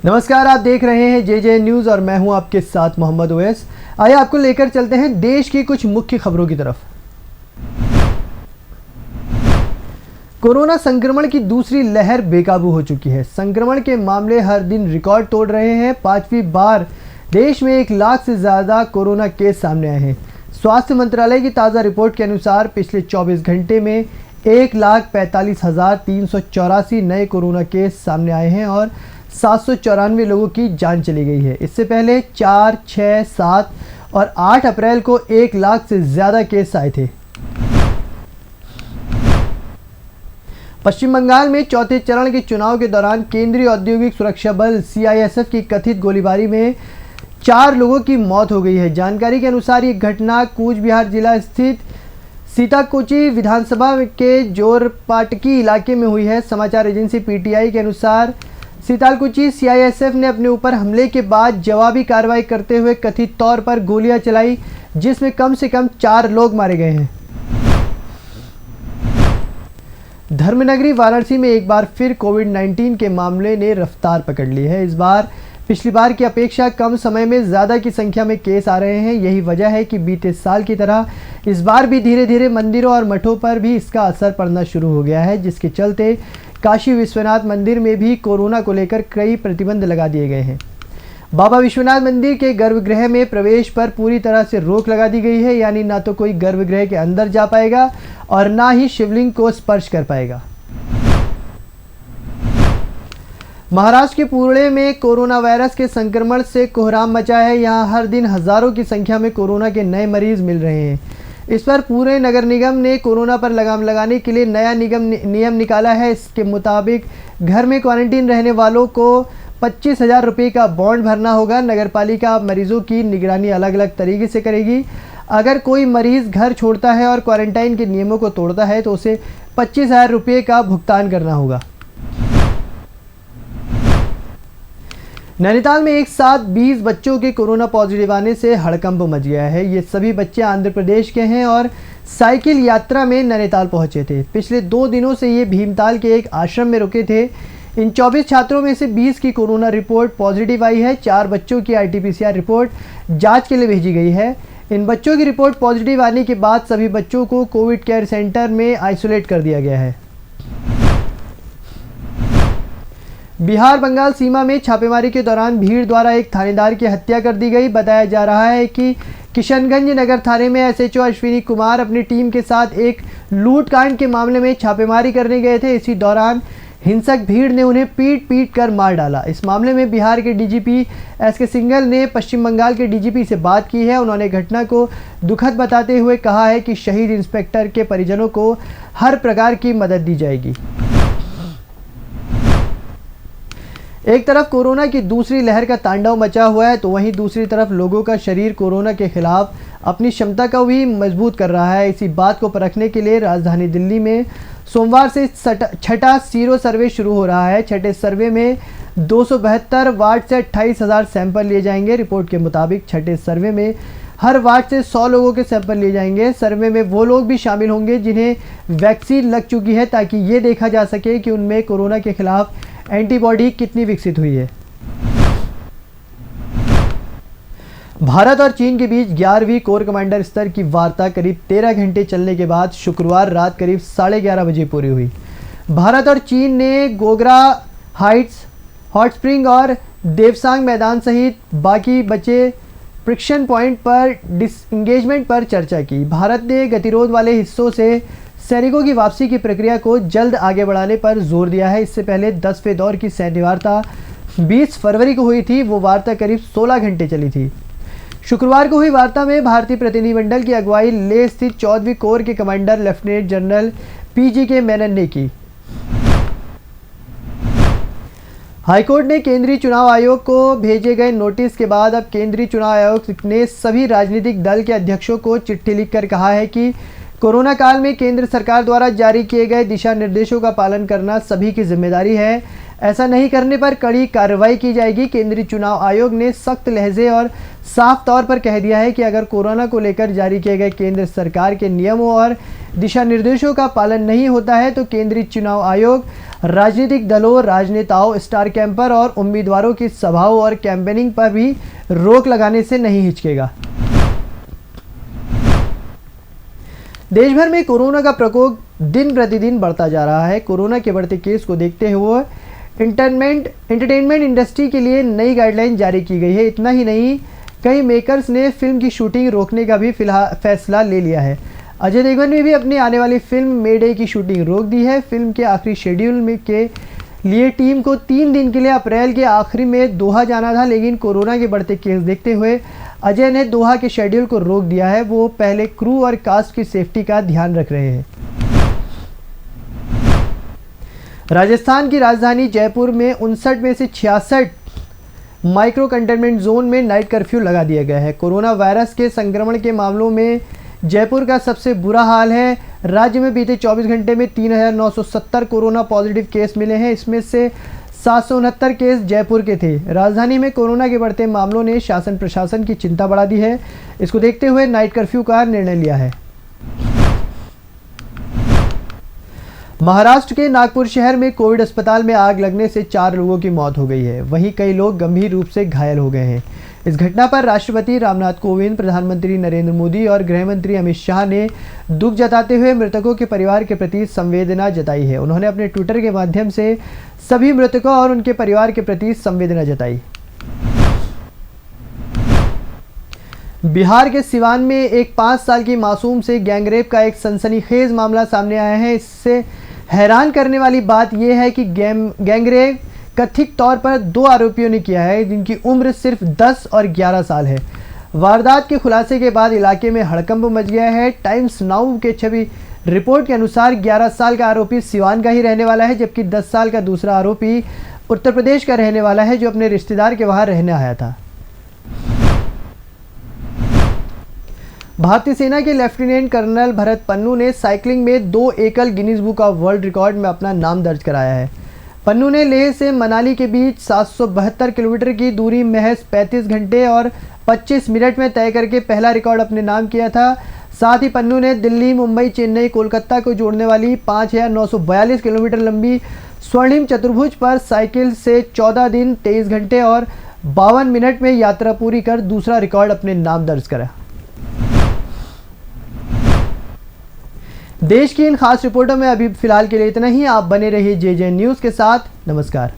नमस्कार, आप देख रहे हैं जे न्यूज़ और मैं हूं आपके साथ मोहम्मद ओवैस। आइए आपको लेकर चलते हैं देश की कुछ मुख्य खबरों की तरफ। कोरोना संक्रमण की दूसरी लहर बेकाबू हो चुकी है। संक्रमण के मामले हर दिन रिकॉर्ड तोड़ रहे हैं। 5वीं बार देश में 1 लाख से ज़्यादा कोरोना केस सामने आए हैं। स्वास्थ्य मंत्रालय की ताज़ा रिपोर्ट के अनुसार पिछले 24 घंटे में 1,45,384 नए कोरोना केस सामने आए हैं और 794 लोगों की जान चली गई है। इससे पहले 4, 6, 7 और 8 अप्रैल को 1 लाख से ज़्यादा केस आए थे। पश्चिम बंगाल में चौथे चरण के चुनाव के दौरान केंद्रीय औद्योगिक सुरक्षा बल CISF की कथित गोलीबारी में 4 लोगों की मौत हो गई है। जानकारी के अनुसार ये घटना कूच बिहार जिला स्थित सीताकोची विधानसभा के जोरपाटकी इलाके में हुई है। समाचार एजेंसी PTI के अनुसार सीतालकुची CISF ने अपने ऊपर हमले के बाद जवाबी कार्रवाई करते हुए कथित तौर पर गोलियां चलाई, जिसमें कम से कम 4 लोग मारे गए हैं। धर्मनगरी वाराणसी में एक बार फिर कोविड-19 के मामले ने रफ्तार पकड़ ली है। इस बार पिछली बार की अपेक्षा कम समय में ज़्यादा की संख्या में केस आ रहे हैं। यही वजह है कि बीते साल की तरह इस बार भी धीरे धीरे मंदिरों और मठों पर भी इसका असर पड़ना शुरू हो गया है, जिसके चलते काशी विश्वनाथ मंदिर में भी कोरोना को लेकर कई प्रतिबंध लगा दिए गए हैं। बाबा विश्वनाथ मंदिर के गर्भगृह में प्रवेश पर पूरी तरह से रोक लगा दी गई है, यानी ना तो कोई गर्भगृह के अंदर जा पाएगा और ना ही शिवलिंग को स्पर्श कर पाएगा। महाराष्ट्र के पुणे में कोरोना वायरस के संक्रमण से कोहराम मचा है। यहाँ हर दिन हजारों की संख्या में कोरोना के नए मरीज मिल रहे हैं। इस पर पुणे नगर निगम ने कोरोना पर लगाम लगाने के लिए नया नियम निकाला है। इसके मुताबिक घर में क्वारंटीन रहने वालों को 25,000 रुपये का बॉन्ड भरना होगा। नगरपालिका मरीजों की निगरानी अलग अलग तरीके से करेगी। अगर कोई मरीज़ घर छोड़ता है और क्वारंटाइन के नियमों को तोड़ता है तो उसे 25,000 रुपये का भुगतान करना होगा। नैनीताल में एक साथ 20 बच्चों के कोरोना पॉजिटिव आने से हड़कंप मच गया है। ये सभी बच्चे आंध्र प्रदेश के हैं और साइकिल यात्रा में नैनीताल पहुंचे थे। पिछले 2 दिनों से ये भीमताल के एक आश्रम में रुके थे। इन 24 छात्रों में से 20 की कोरोना रिपोर्ट पॉजिटिव आई है। 4 बच्चों की RT-PCR रिपोर्ट जांच के लिए भेजी गई है। इन बच्चों की रिपोर्ट पॉजिटिव आने के बाद सभी बच्चों को कोविड केयर सेंटर में आइसोलेट कर दिया गया है। बिहार बंगाल सीमा में छापेमारी के दौरान भीड़ द्वारा एक थानेदार की हत्या कर दी गई। बताया जा रहा है कि किशनगंज नगर थाने में SHO अश्विनी कुमार अपनी टीम के साथ एक लूटकांड के मामले में छापेमारी करने गए थे। इसी दौरान हिंसक भीड़ ने उन्हें पीट कर मार डाला। इस मामले में बिहार के DGP SK सिंघल ने पश्चिम बंगाल के DGP से बात की है। उन्होंने घटना को दुखद बताते हुए कहा है कि शहीद इंस्पेक्टर के परिजनों को हर प्रकार की मदद दी जाएगी। एक तरफ कोरोना की दूसरी लहर का तांडव मचा हुआ है तो वहीं दूसरी तरफ लोगों का शरीर कोरोना के खिलाफ अपनी क्षमता को भी मजबूत कर रहा है। इसी बात को परखने के लिए राजधानी दिल्ली में सोमवार से छठा सीरो सर्वे शुरू हो रहा है। छठे सर्वे में 272 वार्ड से 28,000 सैंपल लिए जाएंगे। रिपोर्ट के मुताबिक छठे सर्वे में हर वार्ड से 100 लोगों के सैंपल लिए जाएंगे। सर्वे में वो लोग भी शामिल होंगे जिन्हें वैक्सीन लग चुकी है, ताकि ये देखा जा सके कि उनमें कोरोना के खिलाफ एंटीबॉडी कितनी विकसित हुई है। भारत और चीन के बीच 11वीं कोर कमांडर स्तर की वार्ता करीब 13 घंटे चलने के बाद शुक्रवार रात करीब 11:30 बजे पूरी हुई। भारत और चीन ने गोगरा हाइट्स, हॉट स्प्रिंग और देवसांग मैदान सहित बाकी बचे फ्रिक्शन पॉइंट पर डिसएंगेजमेंट पर चर्चा की। भारत ने गतिरोध वाले हिस्सों से सैनिकों की वापसी की प्रक्रिया को जल्द आगे बढ़ाने पर जोर दिया है। इससे पहले 10वें दौर की सैन्य वार्ता 20 फरवरी को हुई थी। वो वार्ता करीब 16 घंटे चली थी। शुक्रवार को हुई वार्ता में भारतीय प्रतिनिधिमंडल की अगुवाई लेह स्थित 14वीं कोर के commander lieutenant general PGK Menon ने की। हाईकोर्ट ने केंद्रीय चुनाव आयोग को भेजे गए नोटिस के बाद अब केंद्रीय चुनाव आयोग ने सभी राजनीतिक दल के अध्यक्षों को चिट्ठी लिखकर कहा है कि कोरोना काल में केंद्र सरकार द्वारा जारी किए गए दिशा निर्देशों का पालन करना सभी की जिम्मेदारी है। ऐसा नहीं करने पर कड़ी कार्रवाई की जाएगी। केंद्रीय चुनाव आयोग ने सख्त लहजे और साफ तौर पर कह दिया है कि अगर कोरोना को लेकर जारी किए गए केंद्र सरकार के नियमों और दिशा निर्देशों का पालन नहीं होता है तो केंद्रीय चुनाव आयोग राजनीतिक दलों, राजनेताओं, स्टार कैंपर और उम्मीदवारों की सभाओं और कैंपेनिंग पर भी रोक लगाने से नहीं हिचकेगा। देश भर में कोरोना का प्रकोप दिन प्रतिदिन बढ़ता जा रहा है। कोरोना के बढ़ते केस को देखते हुए एंटरटेनमेंट इंडस्ट्री के लिए नई गाइडलाइन जारी की गई है। इतना ही नहीं, कई मेकर्स ने फिल्म की शूटिंग रोकने का भी फैसला ले लिया है। अजय देवगन ने भी अपनी आने वाली फिल्म मे डे की शूटिंग रोक दी है। फिल्म के आखिरी शेड्यूल में के लिए टीम को 3 दिन के लिए अप्रैल के आखिरी में दोहा जाना था, लेकिन कोरोना के बढ़ते केस देखते हुए अजय ने दोहा के शेड्यूल को रोक दिया है। वो पहले क्रू और कास्ट की सेफ्टी का ध्यान रख रहे हैं। राजस्थान की राजधानी जयपुर में 59 में से 66 माइक्रो कंटेनमेंट जोन में नाइट कर्फ्यू लगा दिया गया है। कोरोना वायरस के संक्रमण के मामलों में जयपुर का सबसे बुरा हाल है। राज्य में बीते 24 घंटे में 3970 कोरोना पॉजिटिव केस मिले हैं। इसमें से 769 केस जयपुर के थे। राजधानी में कोरोना के बढ़ते मामलों ने शासन प्रशासन की चिंता बढ़ा दी है। इसको देखते हुए नाइट कर्फ्यू का निर्णय लिया है। महाराष्ट्र के नागपुर शहर में कोविड अस्पताल में आग लगने से 4 लोगों की मौत हो गई है। वहीं कई लोग गंभीर रूप से घायल हो गए हैं। इस घटना पर राष्ट्रपति रामनाथ कोविंद, प्रधानमंत्री नरेंद्र मोदी और गृह मंत्री अमित शाह ने दुख जताते हुए मृतकों के परिवार के प्रति संवेदना जताई है। उन्होंने अपने ट्विटर के माध्यम से सभी मृतकों और उनके परिवार के प्रति संवेदना जताई। बिहार के सिवान में एक 5 साल की मासूम से गैंगरेप का एक सनसनीखेज मामला सामने आया है। इससे हैरान करने वाली बात यह है कि गैंगरेप कथित तौर पर 2 आरोपियों ने किया है, जिनकी उम्र सिर्फ 10 और 11 साल है। वारदात के खुलासे के बाद इलाके में हड़कंप मच गया है। टाइम्स नाउ के छवि रिपोर्ट के अनुसार 11 साल का आरोपी सिवान का ही रहने वाला है, जबकि 10 साल का दूसरा आरोपी उत्तर प्रदेश का रहने वाला है, जो अपने रिश्तेदार के वहां रहने आया था। भारतीय सेना के लेफ्टिनेंट कर्नल भरत पन्नू ने साइकिलिंग में 2 एकल Guinness book of world record में अपना नाम दर्ज कराया है। पन्नू ने लेह से मनाली के बीच 772 किलोमीटर की दूरी महज 35 घंटे और 25 मिनट में तय करके पहला रिकॉर्ड अपने नाम किया था। साथ ही पन्नू ने दिल्ली, मुंबई, चेन्नई, कोलकाता को जोड़ने वाली 5942 किलोमीटर लंबी स्वर्णिम चतुर्भुज पर साइकिल से 14 दिन, 23 घंटे और 52 मिनट में यात्रा पूरी कर दूसरा रिकॉर्ड अपने नाम दर्ज करा। देश की इन खास रिपोर्टों में अभी फिलहाल के लिए इतना ही। आप बने रहिए JJ न्यूज़ के साथ। नमस्कार।